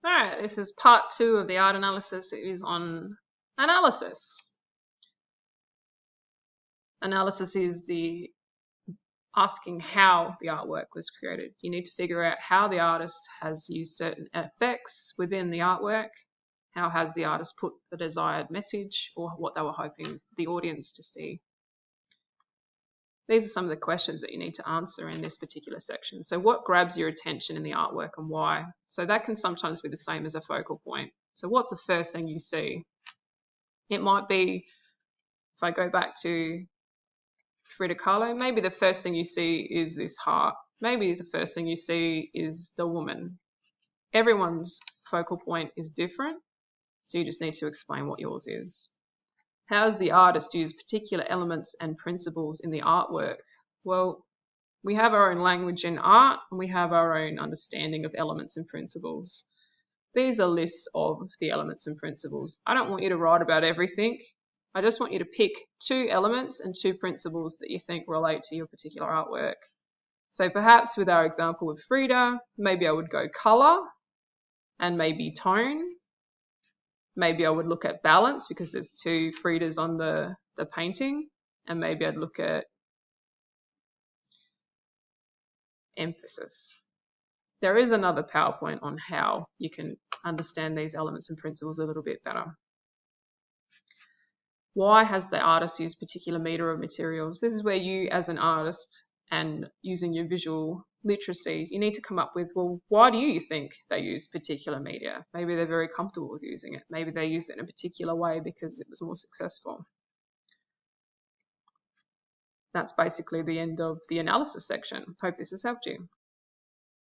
All right, this is part 2 of the art analysis. It is on analysis. Analysis is the asking how the artwork was created. You need to figure out how the artist has used certain effects within the artwork. How has the artist put the desired message or what they were hoping the audience to see? These are some of the questions that you need to answer in this particular section. So what grabs your attention in the artwork and why? So that can sometimes be the same as a focal point. So what's the first thing you see? It might be, if I go back to Frida Kahlo, maybe the first thing you see is this heart. Maybe the first thing you see is the woman. Everyone's focal point is different, so you just need to explain what yours is. How does the artist use particular elements and principles in the artwork? Well, we have our own language in art, and we have our own understanding of elements and principles. These are lists of the elements and principles. I don't want you to write about everything. I just want you to pick 2 elements and 2 principles that you think relate to your particular artwork. So perhaps with our example of Frida, maybe I would go colour and maybe tone. Maybe I would look at balance because there's 2 Fridas on the painting, and maybe I'd look at emphasis. There is another PowerPoint on how you can understand these elements and principles a little bit better. Why has the artist used particular media or materials? This is where you as an artist and using your visual literacy, you need to come up with, well, why do you think they use particular media? Maybe they're very comfortable with using it. Maybe they use it in a particular way because it was more successful. That's basically the end of the analysis section. Hope this has helped you.